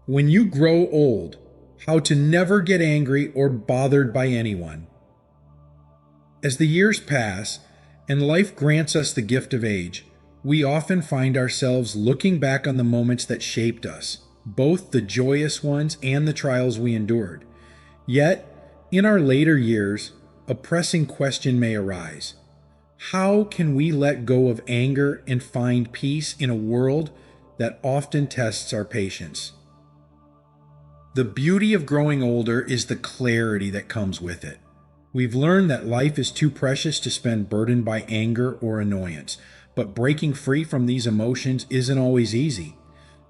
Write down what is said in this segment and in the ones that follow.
When you grow old, how to never get angry or bothered by anyone. As the years pass and life grants us the gift of age, we often find ourselves looking back on the moments that shaped us, both the joyous ones and the trials we endured. Yet, in our later years, a pressing question may arise. How can we let go of anger and find peace in a world that often tests our patience? The beauty of growing older is the clarity that comes with it. We've learned that life is too precious to spend burdened by anger or annoyance, but breaking free from these emotions isn't always easy.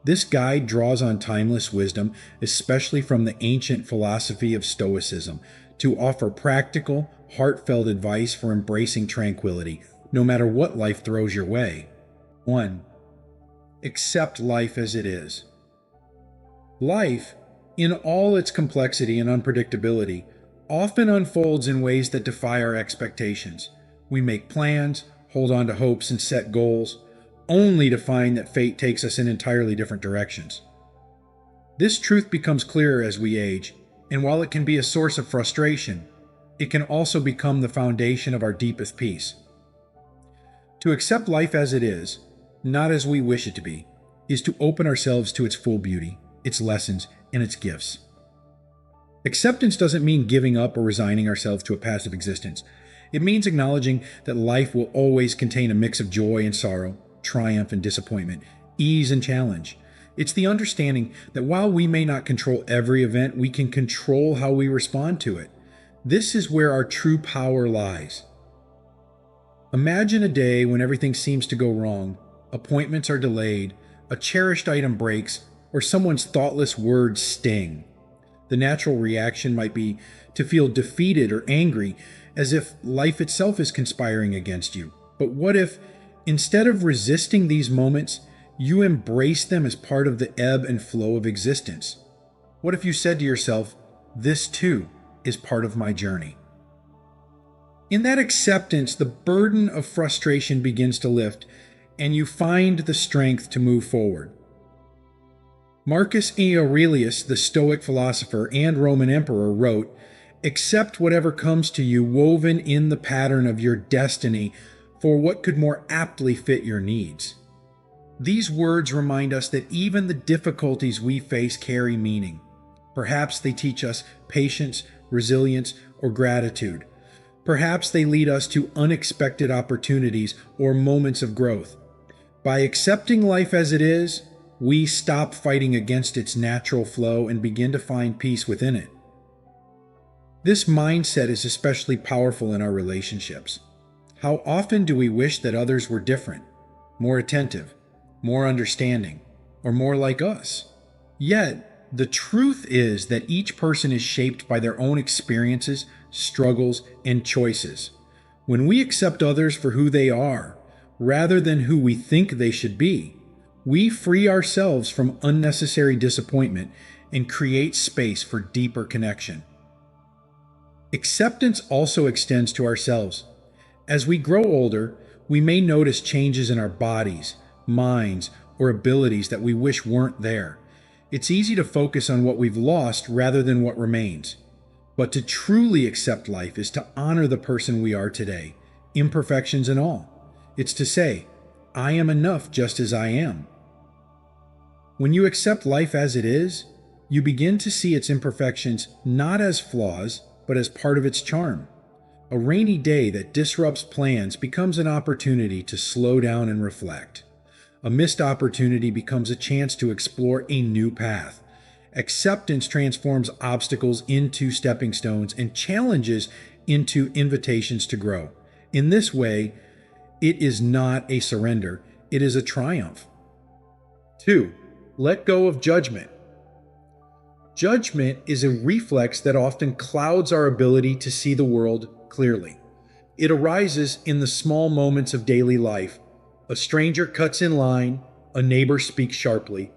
This guide draws on timeless wisdom, especially from the ancient philosophy of Stoicism, to offer practical, heartfelt advice for embracing tranquility, no matter what life throws your way. 1. Accept life as it is. Life, in all its complexity and unpredictability, often unfolds in ways that defy our expectations. We make plans, hold on to hopes, and set goals, only to find that fate takes us in entirely different directions. This truth becomes clearer as we age, and while it can be a source of frustration, it can also become the foundation of our deepest peace. To accept life as it is, not as we wish it to be, is to open ourselves to its full beauty, its lessons, and its gifts. Acceptance doesn't mean giving up or resigning ourselves to a passive existence. It means acknowledging that life will always contain a mix of joy and sorrow, triumph and disappointment, ease and challenge. It's the understanding that while we may not control every event, we can control how we respond to it. This is where our true power lies. Imagine a day when everything seems to go wrong, appointments are delayed, a cherished item breaks, or someone's thoughtless words sting. The natural reaction might be to feel defeated or angry, as if life itself is conspiring against you. But what if, instead of resisting these moments, you embrace them as part of the ebb and flow of existence? What if you said to yourself, "This too is part of my journey"? In that acceptance, the burden of frustration begins to lift, and you find the strength to move forward. Marcus Aurelius, the Stoic philosopher and Roman emperor, wrote, "Accept whatever comes to you woven in the pattern of your destiny for what could more aptly fit your needs." These words remind us that even the difficulties we face carry meaning. Perhaps they teach us patience, resilience, or gratitude. Perhaps they lead us to unexpected opportunities or moments of growth. By accepting life as it is, we stop fighting against its natural flow and begin to find peace within it. This mindset is especially powerful in our relationships. How often do we wish that others were different, more attentive, more understanding, or more like us? Yet, the truth is that each person is shaped by their own experiences, struggles, and choices. When we accept others for who they are, rather than who we think they should be, we free ourselves from unnecessary disappointment and create space for deeper connection. Acceptance also extends to ourselves. As we grow older, we may notice changes in our bodies, minds, or abilities that we wish weren't there. It's easy to focus on what we've lost rather than what remains. But to truly accept life is to honor the person we are today, imperfections and all. It's to say, "I am enough just as I am." When you accept life as it is, you begin to see its imperfections not as flaws, but as part of its charm. A rainy day that disrupts plans becomes an opportunity to slow down and reflect. A missed opportunity becomes a chance to explore a new path. Acceptance transforms obstacles into stepping stones and challenges into invitations to grow. In this way, it is not a surrender, it is a triumph. 2. Let go of judgment. Judgment is a reflex that often clouds our ability to see the world clearly. It arises in the small moments of daily life. A stranger cuts in line, a neighbor speaks sharply,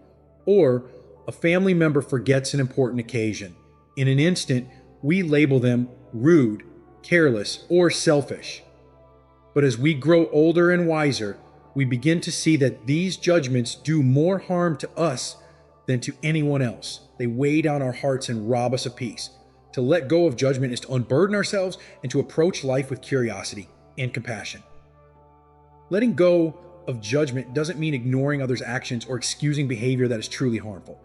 or a family member forgets an important occasion. In an instant, we label them rude, careless, or selfish. But as we grow older and wiser, we begin to see that these judgments do more harm to us than to anyone else. They weigh down our hearts and rob us of peace. To let go of judgment is to unburden ourselves and to approach life with curiosity and compassion. Letting go of judgment doesn't mean ignoring others' actions or excusing behavior that is truly harmful.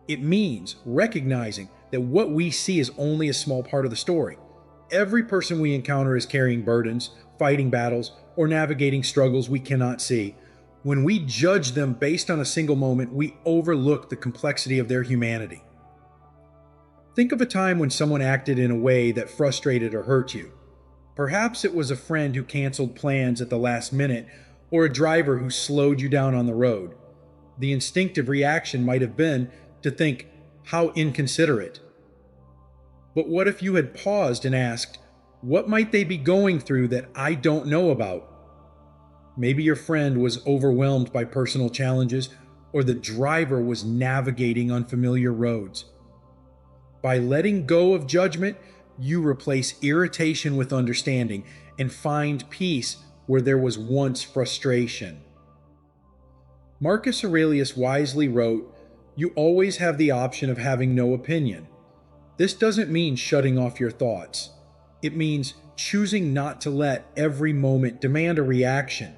It means recognizing that what we see is only a small part of the story. Every person we encounter is carrying burdens, fighting battles, or navigating struggles we cannot see. When we judge them based on a single moment, we overlook the complexity of their humanity. Think of a time when someone acted in a way that frustrated or hurt you. Perhaps it was a friend who canceled plans at the last minute, or a driver who slowed you down on the road. The instinctive reaction might have been to think, "How inconsiderate." But what if you had paused and asked, "What might they be going through that I don't know about?" Maybe your friend was overwhelmed by personal challenges, or the driver was navigating unfamiliar roads. By letting go of judgment, you replace irritation with understanding and find peace where there was once frustration. Marcus Aurelius wisely wrote, "You always have the option of having no opinion." This doesn't mean shutting off your thoughts. It means choosing not to let every moment demand a reaction.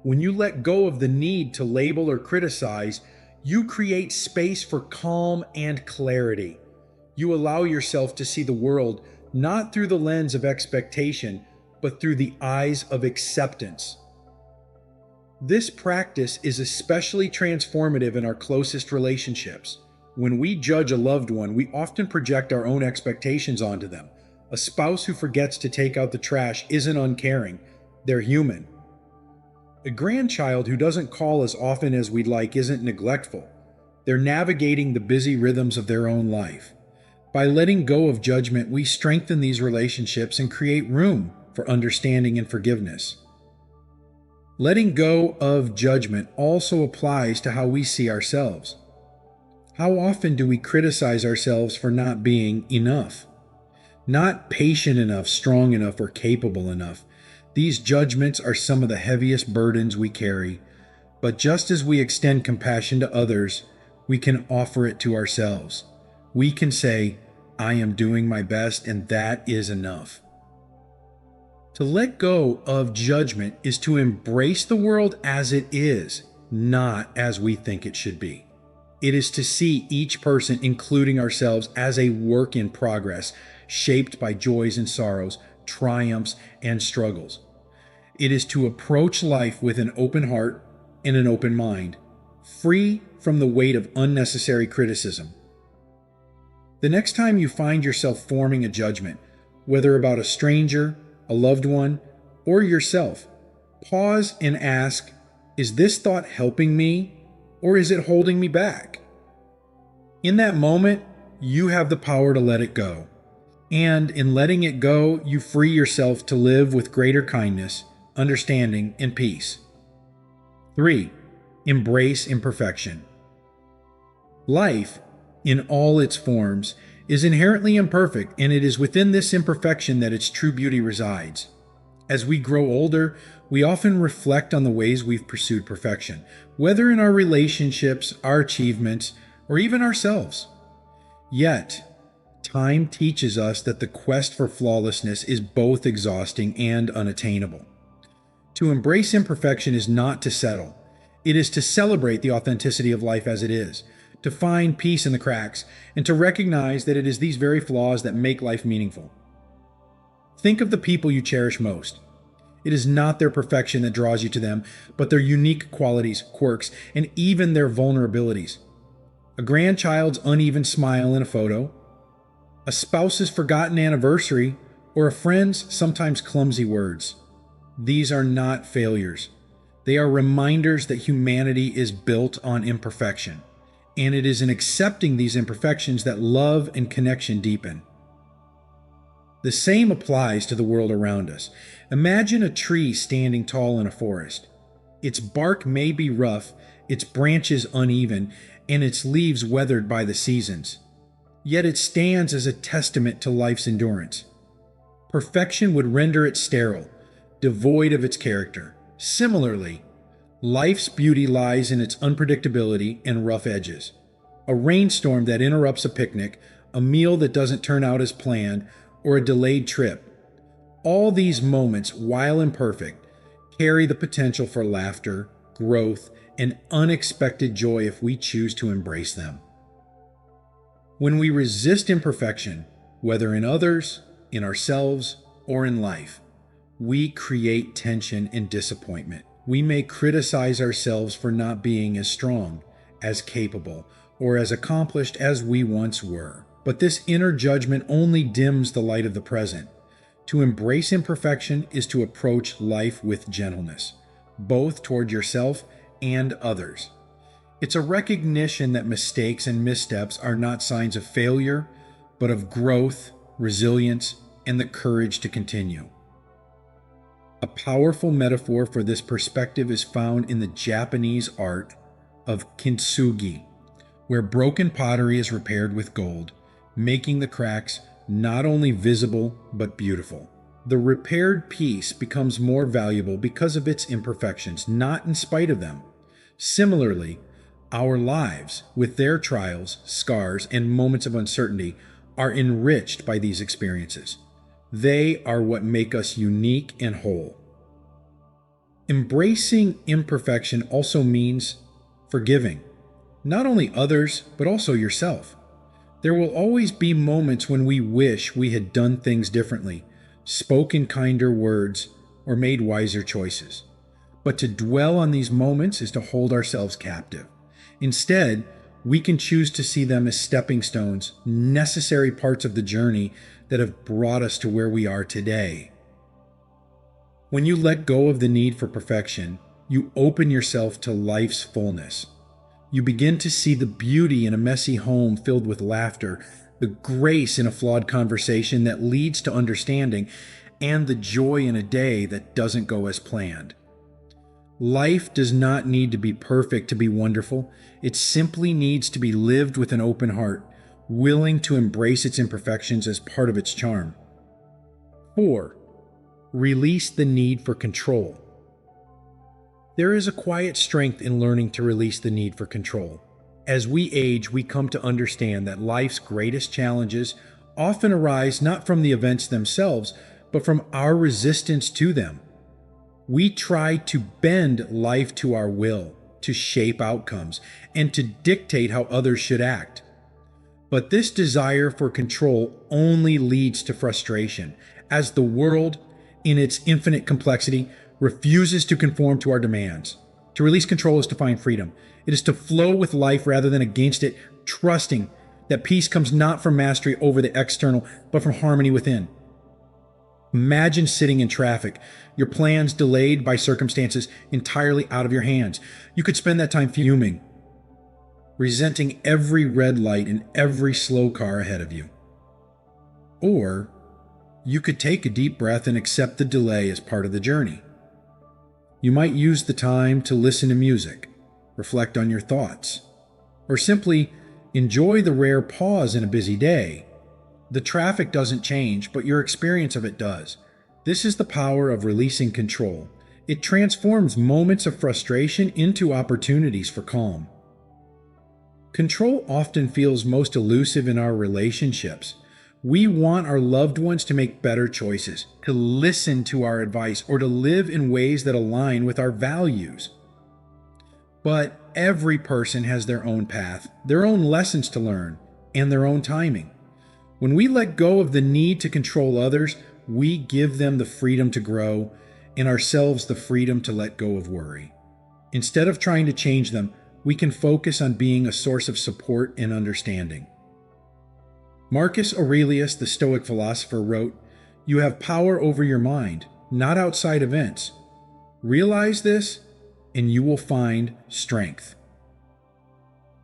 When you let go of the need to label or criticize, you create space for calm and clarity. You allow yourself to see the world not through the lens of expectation, but through the eyes of acceptance. This practice is especially transformative in our closest relationships. When we judge a loved one, we often project our own expectations onto them. A spouse who forgets to take out the trash isn't uncaring, they're human. A grandchild who doesn't call as often as we'd like isn't neglectful. They're navigating the busy rhythms of their own life. By letting go of judgment, we strengthen these relationships and create room for understanding and forgiveness. Letting go of judgment also applies to how we see ourselves. How often do we criticize ourselves for not being enough? Not patient enough, strong enough, or capable enough. These judgments are some of the heaviest burdens we carry. But just as we extend compassion to others, we can offer it to ourselves. We can say, "I am doing my best, and that is enough." To let go of judgment is to embrace the world as it is, not as we think it should be. It is to see each person, including ourselves, as a work in progress, shaped by joys and sorrows, triumphs and struggles. It is to approach life with an open heart and an open mind, free from the weight of unnecessary criticism. The next time you find yourself forming a judgment, whether about a stranger, a loved one, or yourself, pause and ask, "Is this thought helping me, or is it holding me back?" In that moment, you have the power to let it go. And in letting it go, you free yourself to live with greater kindness, understanding, and peace. 3. Embrace imperfection. Life, in all its forms, is inherently imperfect, and it is within this imperfection that its true beauty resides. As we grow older, we often reflect on the ways we've pursued perfection, whether in our relationships, our achievements, or even ourselves. Yet, time teaches us that the quest for flawlessness is both exhausting and unattainable. To embrace imperfection is not to settle. It is to celebrate the authenticity of life as it is, to find peace in the cracks, and to recognize that it is these very flaws that make life meaningful. Think of the people you cherish most. It is not their perfection that draws you to them, but their unique qualities, quirks, and even their vulnerabilities. A grandchild's uneven smile in a photo, a spouse's forgotten anniversary, or a friend's sometimes clumsy words. These are not failures. They are reminders that humanity is built on imperfection, and it is in accepting these imperfections that love and connection deepen. The same applies to the world around us. Imagine a tree standing tall in a forest. Its bark may be rough, its branches uneven, and its leaves weathered by the seasons. Yet it stands as a testament to life's endurance. Perfection would render it sterile, devoid of its character. Similarly, life's beauty lies in its unpredictability and rough edges. a rainstorm that interrupts a picnic, a meal that doesn't turn out as planned, or a delayed trip. All these moments, while imperfect, carry the potential for laughter, growth, and unexpected joy if we choose to embrace them. When we resist imperfection, whether in others, in ourselves, or in life, we create tension and disappointment. We may criticize ourselves for not being as strong, as capable, or as accomplished as we once were. But this inner judgment only dims the light of the present. To embrace imperfection is to approach life with gentleness, both toward yourself and others. It's a recognition that mistakes and missteps are not signs of failure, but of growth, resilience, and the courage to continue. A powerful metaphor for this perspective is found in the Japanese art of kintsugi, where broken pottery is repaired with gold, making the cracks not only visible but beautiful. The repaired piece becomes more valuable because of its imperfections, not in spite of them. Similarly, our lives, with their trials, scars, and moments of uncertainty, are enriched by these experiences. They are what make us unique and whole. Embracing imperfection also means forgiving, not only others, but also yourself. There will always be moments when we wish we had done things differently, spoken kinder words, or made wiser choices. But to dwell on these moments is to hold ourselves captive. Instead, we can choose to see them as stepping stones, necessary parts of the journey that have brought us to where we are today. When you let go of the need for perfection, you open yourself to life's fullness. You begin to see the beauty in a messy home filled with laughter, the grace in a flawed conversation that leads to understanding, and the joy in a day that doesn't go as planned. Life does not need to be perfect to be wonderful. It simply needs to be lived with an open heart, willing to embrace its imperfections as part of its charm. 4. Release the need for control. There is a quiet strength in learning to release the need for control. As we age, we come to understand that life's greatest challenges often arise not from the events themselves, but from our resistance to them. We try to bend life to our will, to shape outcomes, and to dictate how others should act. But this desire for control only leads to frustration, as the world, in its infinite complexity, refuses to conform to our demands. To release control is to find freedom. It is to flow with life rather than against it, trusting that peace comes not from mastery over the external, but from harmony within. Imagine sitting in traffic, your plans delayed by circumstances entirely out of your hands. You could spend that time fuming, resenting every red light and every slow car ahead of you. Or you could take a deep breath and accept the delay as part of the journey. You might use the time to listen to music, reflect on your thoughts, or simply enjoy the rare pause in a busy day. The traffic doesn't change, but your experience of it does. This is the power of releasing control. It transforms moments of frustration into opportunities for calm. Control often feels most elusive in our relationships. We want our loved ones to make better choices, to listen to our advice, or to live in ways that align with our values. But every person has their own path, their own lessons to learn, and their own timing. When we let go of the need to control others, we give them the freedom to grow, and ourselves the freedom to let go of worry. Instead of trying to change them, we can focus on being a source of support and understanding. Marcus Aurelius, the Stoic philosopher, wrote, "You have power over your mind, not outside events. Realize this, and you will find strength."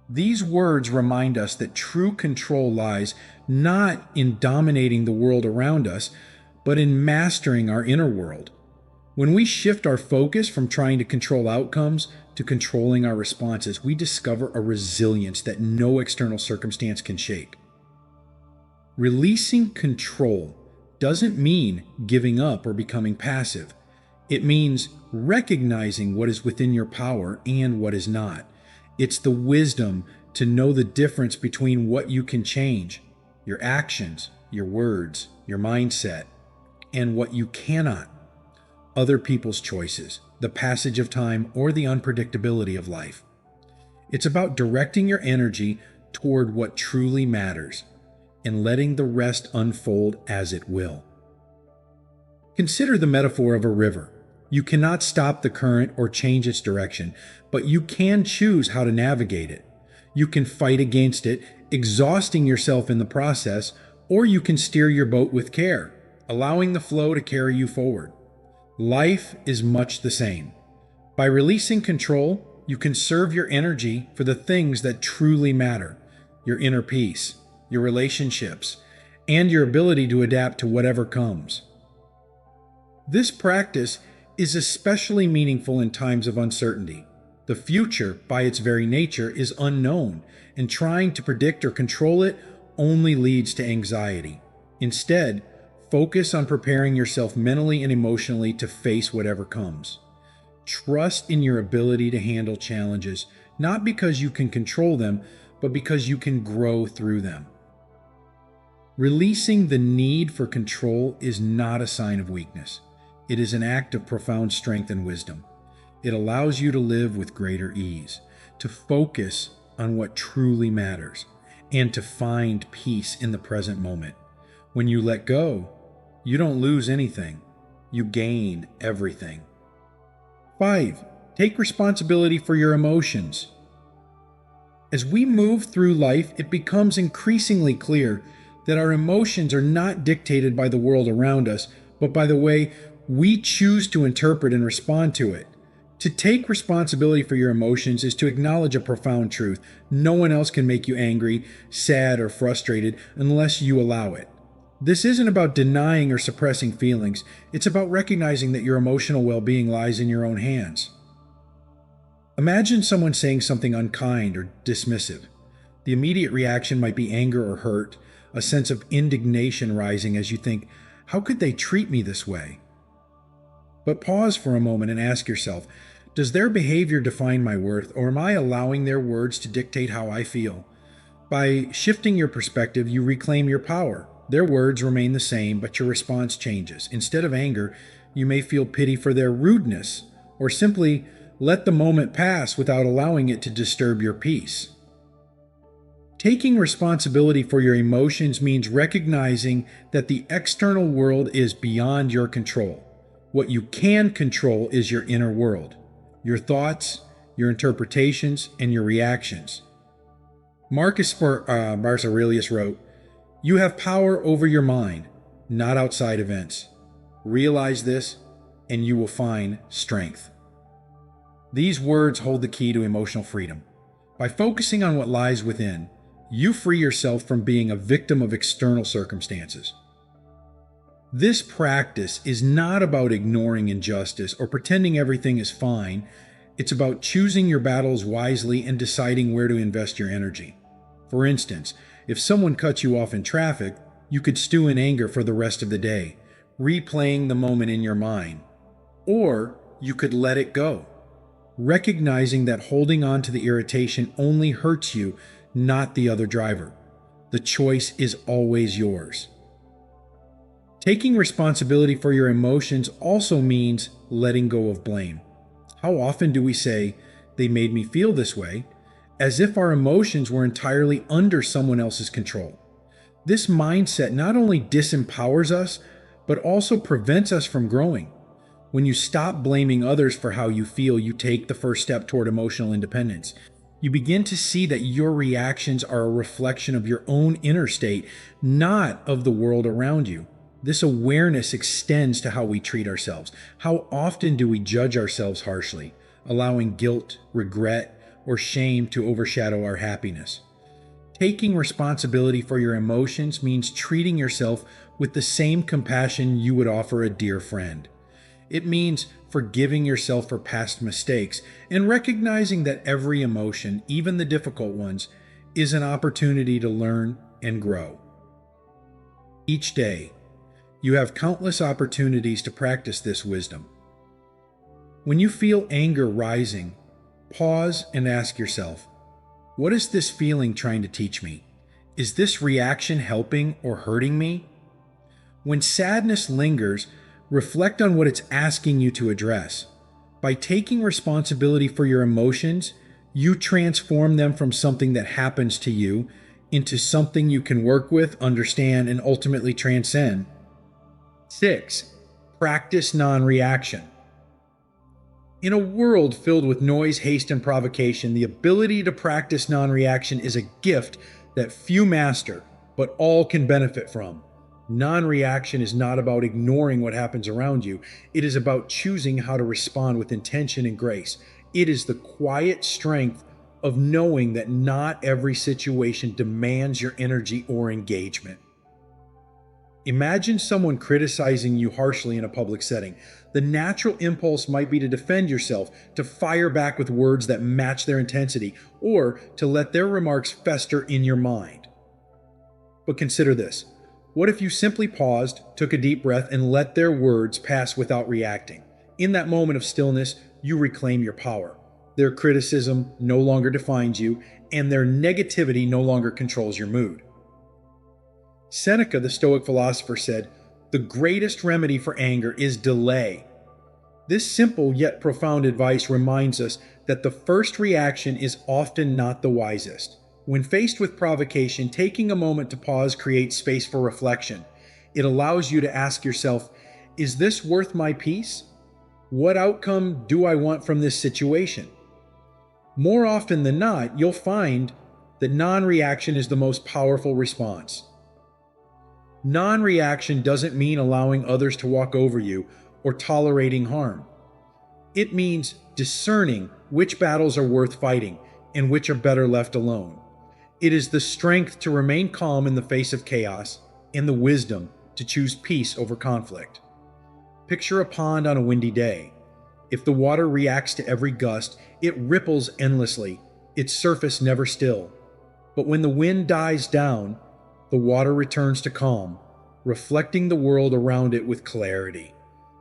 These words remind us that true control lies not in dominating the world around us, but in mastering our inner world. When we shift our focus from trying to control outcomes to controlling our responses, we discover a resilience that no external circumstance can shake. Releasing control doesn't mean giving up or becoming passive. It means recognizing what is within your power and what is not. It's the wisdom to know the difference between what you can change, your actions, your words, your mindset, and what you cannot, other people's choices, the passage of time, or the unpredictability of life. It's about directing your energy toward what truly matters and letting the rest unfold as it will. Consider the metaphor of a river. You cannot stop the current or change its direction, but you can choose how to navigate it. You can fight against it, exhausting yourself in the process, or you can steer your boat with care, allowing the flow to carry you forward. Life is much the same. By releasing control, you conserve your energy for the things that truly matter, your inner peace, your relationships, and your ability to adapt to whatever comes. This practice is especially meaningful in times of uncertainty. The future, by its very nature, is unknown, and trying to predict or control it only leads to anxiety. Instead, focus on preparing yourself mentally and emotionally to face whatever comes. Trust in your ability to handle challenges, not because you can control them, but because you can grow through them. Releasing the need for control is not a sign of weakness. It is an act of profound strength and wisdom. It allows you to live with greater ease, to focus on what truly matters, and to find peace in the present moment. When you let go, you don't lose anything. You gain everything. 5. Take responsibility for your emotions. As we move through life, it becomes increasingly clear that our emotions are not dictated by the world around us, but by the way we choose to interpret and respond to it. To take responsibility for your emotions is to acknowledge a profound truth. No one else can make you angry, sad, or frustrated unless you allow it. This isn't about denying or suppressing feelings. It's about recognizing that your emotional well-being lies in your own hands. Imagine someone saying something unkind or dismissive. The immediate reaction might be anger or hurt, a sense of indignation rising as you think, how could they treat me this way? But pause for a moment and ask yourself, does their behavior define my worth, or am I allowing their words to dictate how I feel? By shifting your perspective, you reclaim your power. Their words remain the same, but your response changes. Instead of anger, you may feel pity for their rudeness, or simply let the moment pass without allowing it to disturb your peace. Taking responsibility for your emotions means recognizing that the external world is beyond your control. What you can control is your inner world, your thoughts, your interpretations, and your reactions. Marcus Aurelius wrote, "You have power over your mind, not outside events. Realize this, and you will find strength." These words hold the key to emotional freedom. By focusing on what lies within, you free yourself from being a victim of external circumstances. This practice is not about ignoring injustice or pretending everything is fine. It's about choosing your battles wisely and deciding where to invest your energy. For instance, if someone cuts you off in traffic, you could stew in anger for the rest of the day, replaying the moment in your mind. Or you could let it go, recognizing that holding on to the irritation only hurts you, not the other driver. The choice is always yours. Taking responsibility for your emotions also means letting go of blame. How often do we say, "They made me feel this way," as if our emotions were entirely under someone else's control? This mindset not only disempowers us, but also prevents us from growing. When you stop blaming others for how you feel, you take the first step toward emotional independence. You begin to see that your reactions are a reflection of your own inner state, not of the world around you. This awareness extends to how we treat ourselves. How often do we judge ourselves harshly, allowing guilt, regret, or shame to overshadow our happiness? Taking responsibility for your emotions means treating yourself with the same compassion you would offer a dear friend. It means forgiving yourself for past mistakes and recognizing that every emotion, even the difficult ones, is an opportunity to learn and grow. Each day, you have countless opportunities to practice this wisdom. When you feel anger rising, pause and ask yourself, What is this feeling trying to teach me? Is this reaction helping or hurting me? When sadness lingers, reflect on what it's asking you to address. By taking responsibility for your emotions, you transform them from something that happens to you into something you can work with, understand, and ultimately transcend. 6. Practice non-reaction. In a world filled with noise, haste, and provocation, the ability to practice non-reaction is a gift that few master, but all can benefit from. Non-reaction is not about ignoring what happens around you. It is about choosing how to respond with intention and grace. It is the quiet strength of knowing that not every situation demands your energy or engagement. Imagine someone criticizing you harshly in a public setting. The natural impulse might be to defend yourself, to fire back with words that match their intensity, or to let their remarks fester in your mind. But consider this. What if you simply paused, took a deep breath, and let their words pass without reacting? In that moment of stillness, you reclaim your power. Their criticism no longer defines you, and their negativity no longer controls your mood. Seneca, the Stoic philosopher, said, "The greatest remedy for anger is delay." This simple yet profound advice reminds us that the first reaction is often not the wisest. When faced with provocation, taking a moment to pause creates space for reflection. It allows you to ask yourself, is this worth my peace? What outcome do I want from this situation? More often than not, you'll find that non-reaction is the most powerful response. Non-reaction doesn't mean allowing others to walk over you or tolerating harm. It means discerning which battles are worth fighting and which are better left alone. It is the strength to remain calm in the face of chaos and the wisdom to choose peace over conflict. Picture a pond on a windy day. If the water reacts to every gust, it ripples endlessly, its surface never still. But when the wind dies down, the water returns to calm, reflecting the world around it with clarity.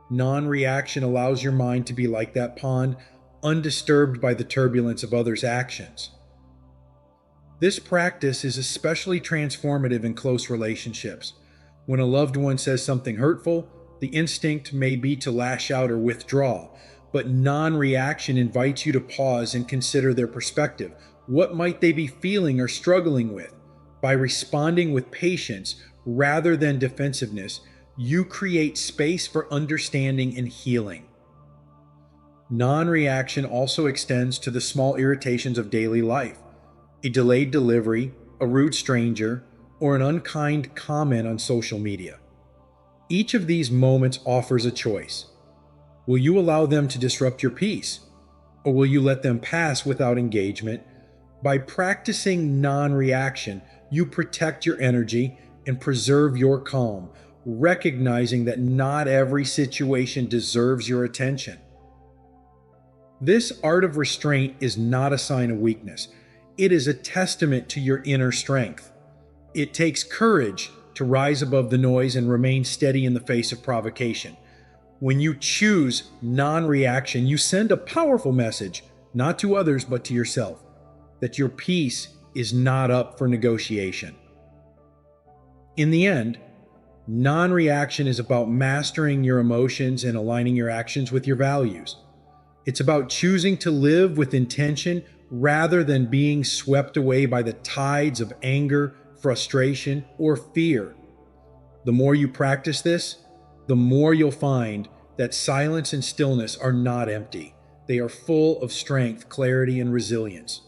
Non-reaction allows your mind to be like that pond, undisturbed by the turbulence of others' actions. This practice is especially transformative in close relationships. When a loved one says something hurtful, the instinct may be to lash out or withdraw, but non-reaction invites you to pause and consider their perspective. What might they be feeling or struggling with? By responding with patience rather than defensiveness, you create space for understanding and healing. Non-reaction also extends to the small irritations of daily life. A delayed delivery, a rude stranger, or an unkind comment on social media. Each of these moments offers a choice. Will you allow them to disrupt your peace, or will you let them pass without engagement? By practicing non-reaction, you protect your energy and preserve your calm, recognizing that not every situation deserves your attention. This art of restraint is not a sign of weakness. It is a testament to your inner strength. It takes courage to rise above the noise and remain steady in the face of provocation. When you choose non-reaction, you send a powerful message, not to others but to yourself, that your peace is not up for negotiation. In the end, non-reaction is about mastering your emotions and aligning your actions with your values. It's about choosing to live with intention rather than being swept away by the tides of anger, frustration, or fear. The more you practice this, the more you'll find that silence and stillness are not empty. They are full of strength, clarity, and resilience.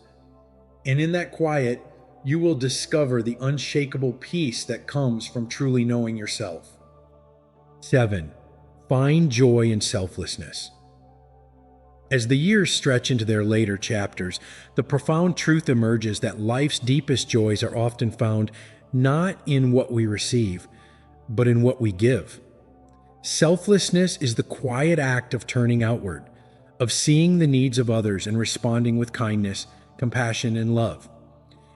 And in that quiet, you will discover the unshakable peace that comes from truly knowing yourself. 7. Find joy in selflessness. As the years stretch into their later chapters, the profound truth emerges that life's deepest joys are often found not in what we receive, but in what we give. Selflessness is the quiet act of turning outward, of seeing the needs of others and responding with kindness, compassion, and love.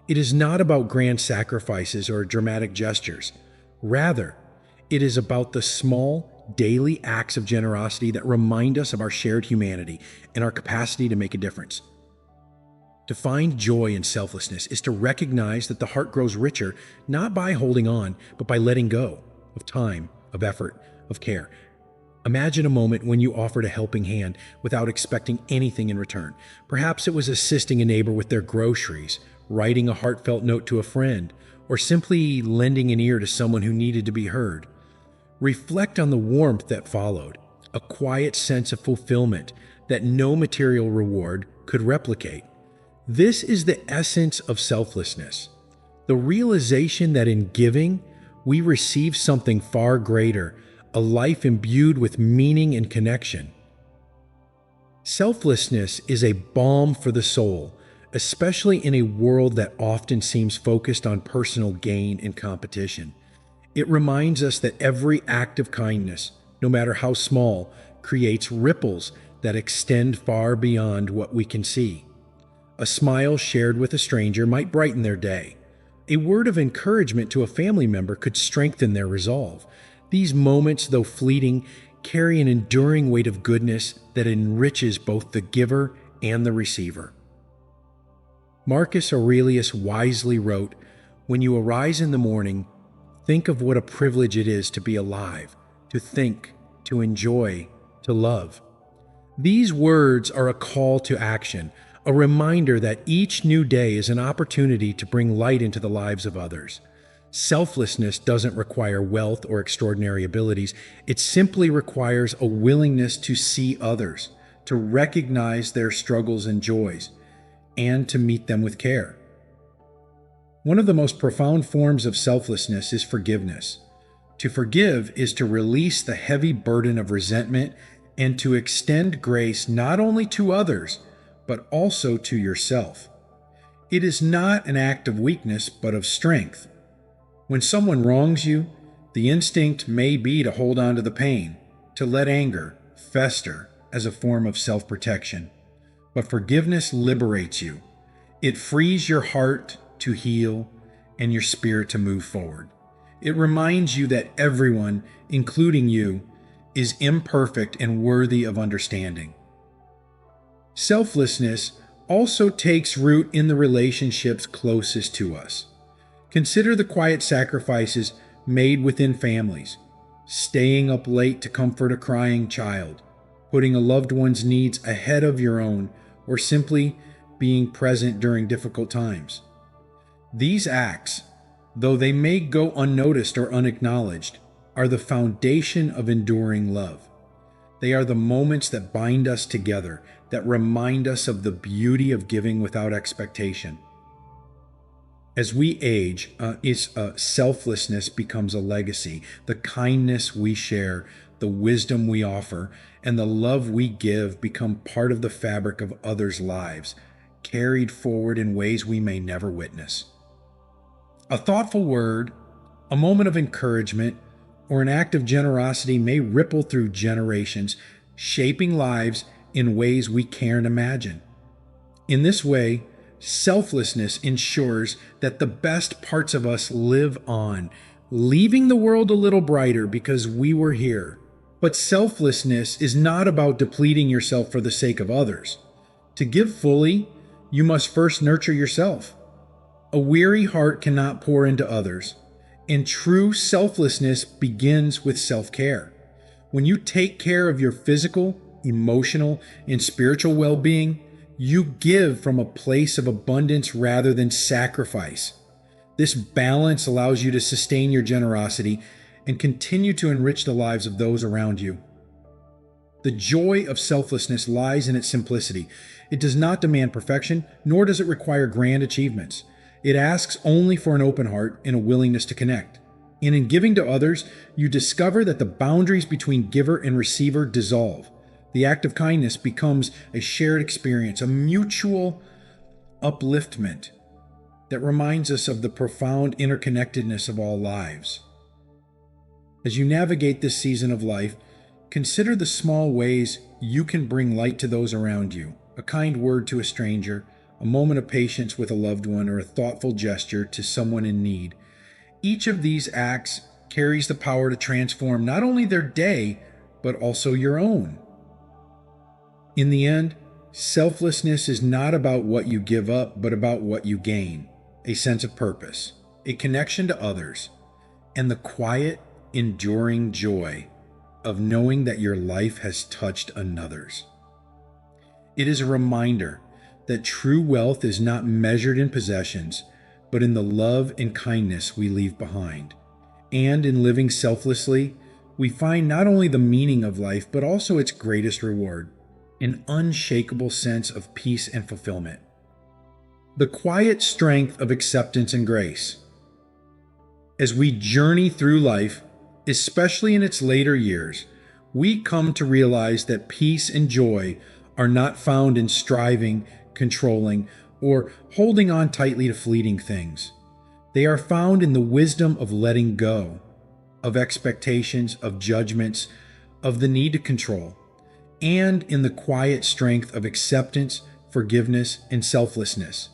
It is not about grand sacrifices or dramatic gestures. Rather, it is about the small, daily acts of generosity that remind us of our shared humanity and our capacity to make a difference. To find joy in selflessness is to recognize that the heart grows richer not by holding on, but by letting go of time, of effort, of care. Imagine a moment when you offered a helping hand without expecting anything in return. Perhaps it was assisting a neighbor with their groceries, writing a heartfelt note to a friend, or simply lending an ear to someone who needed to be heard. Reflect on the warmth that followed, a quiet sense of fulfillment that no material reward could replicate. This is the essence of selflessness, the realization that in giving, we receive something far greater, a life imbued with meaning and connection. Selflessness is a balm for the soul, especially in a world that often seems focused on personal gain and competition. It reminds us that every act of kindness, no matter how small, creates ripples that extend far beyond what we can see. A smile shared with a stranger might brighten their day. A word of encouragement to a family member could strengthen their resolve. These moments, though fleeting, carry an enduring weight of goodness that enriches both the giver and the receiver. Marcus Aurelius wisely wrote, "When you arise in the morning, think of what a privilege it is to be alive, to think, to enjoy, to love." These words are a call to action, a reminder that each new day is an opportunity to bring light into the lives of others. Selflessness doesn't require wealth or extraordinary abilities. It simply requires a willingness to see others, to recognize their struggles and joys, and to meet them with care. One of the most profound forms of selflessness is forgiveness. To forgive is to release the heavy burden of resentment and to extend grace not only to others, but also to yourself. It is not an act of weakness, but of strength. When someone wrongs you, the instinct may be to hold on to the pain, to let anger fester as a form of self-protection. But forgiveness liberates you. It frees your heart to heal and your spirit to move forward. It reminds you that everyone, including you, is imperfect and worthy of understanding. Selflessness also takes root in the relationships closest to us. Consider the quiet sacrifices made within families, staying up late to comfort a crying child, putting a loved one's needs ahead of your own, or simply being present during difficult times. These acts, though they may go unnoticed or unacknowledged, are the foundation of enduring love. They are the moments that bind us together, that remind us of the beauty of giving without expectation. As we age, selflessness becomes a legacy. The kindness we share, the wisdom we offer, and the love we give become part of the fabric of others' lives, carried forward in ways we may never witness. A thoughtful word, a moment of encouragement, or an act of generosity may ripple through generations, shaping lives in ways we can't imagine. In this way, selflessness ensures that the best parts of us live on, leaving the world a little brighter because we were here. But selflessness is not about depleting yourself for the sake of others. To give fully, you must first nurture yourself. A weary heart cannot pour into others, and true selflessness begins with self-care. When you take care of your physical, emotional, and spiritual well-being, you give from a place of abundance rather than sacrifice. This balance allows you to sustain your generosity and continue to enrich the lives of those around you. The joy of selflessness lies in its simplicity. It does not demand perfection, nor does it require grand achievements. It asks only for an open heart and a willingness to connect. And in giving to others, you discover that the boundaries between giver and receiver dissolve. The act of kindness becomes a shared experience, a mutual upliftment that reminds us of the profound interconnectedness of all lives. As you navigate this season of life, consider the small ways you can bring light to those around you. A kind word to a stranger, a moment of patience with a loved one, or a thoughtful gesture to someone in need. Each of these acts carries the power to transform not only their day, but also your own. In the end, selflessness is not about what you give up, but about what you gain: a sense of purpose, a connection to others, and the quiet, enduring joy of knowing that your life has touched another's. It is a reminder that true wealth is not measured in possessions, but in the love and kindness we leave behind. And in living selflessly, we find not only the meaning of life, but also its greatest reward: an unshakable sense of peace and fulfillment. The quiet strength of acceptance and grace. As we journey through life, especially in its later years, we come to realize that peace and joy are not found in striving, controlling, or holding on tightly to fleeting things. They are found in the wisdom of letting go, of expectations, of judgments, of the need to control, and in the quiet strength of acceptance, forgiveness, and selflessness.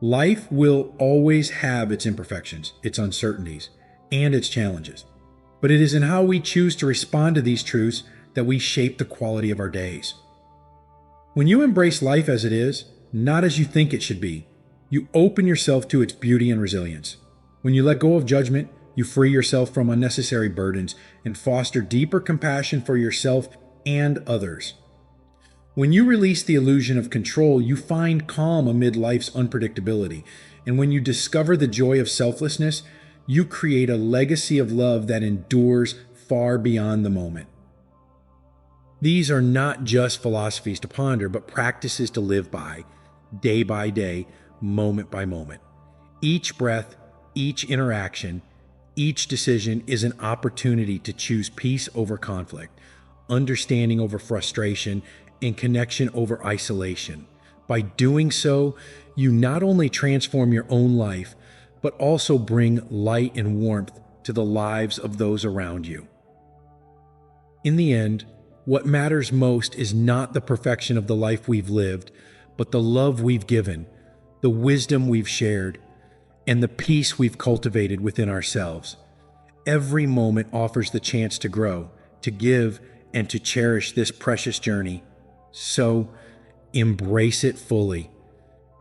Life will always have its imperfections, its uncertainties, and its challenges. But it is in how we choose to respond to these truths that we shape the quality of our days. When you embrace life as it is, not as you think it should be, you open yourself to its beauty and resilience. When you let go of judgment, you free yourself from unnecessary burdens and foster deeper compassion for yourself and others. When you release the illusion of control, you find calm amid life's unpredictability. And when you discover the joy of selflessness, you create a legacy of love that endures far beyond the moment. These are not just philosophies to ponder, but practices to live by day, moment by moment. Each breath, each interaction, each decision is an opportunity to choose peace over conflict, understanding over frustration, and connection over isolation. By doing so, you not only transform your own life, but also bring light and warmth to the lives of those around you. In the end, what matters most is not the perfection of the life we've lived, but the love we've given, the wisdom we've shared, and the peace we've cultivated within ourselves. Every moment offers the chance to grow, to give, and to cherish this precious journey. So, embrace it fully,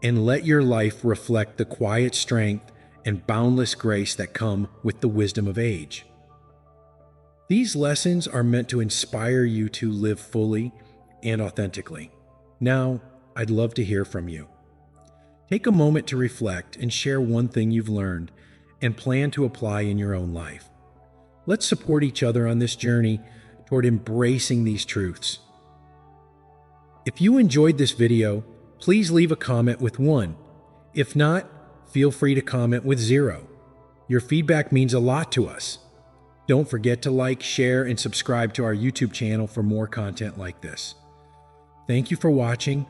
and let your life reflect the quiet strength and boundless grace that come with the wisdom of age. These lessons are meant to inspire you to live fully and authentically. Now, I'd love to hear from you. Take a moment to reflect and share one thing you've learned and plan to apply in your own life. Let's support each other on this journey toward embracing these truths. If you enjoyed this video, please leave a comment with 1. If not, feel free to comment with 0. Your feedback means a lot to us. Don't forget to like, share, and subscribe to our YouTube channel for more content like this. Thank you for watching,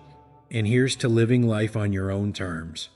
and here's to living life on your own terms.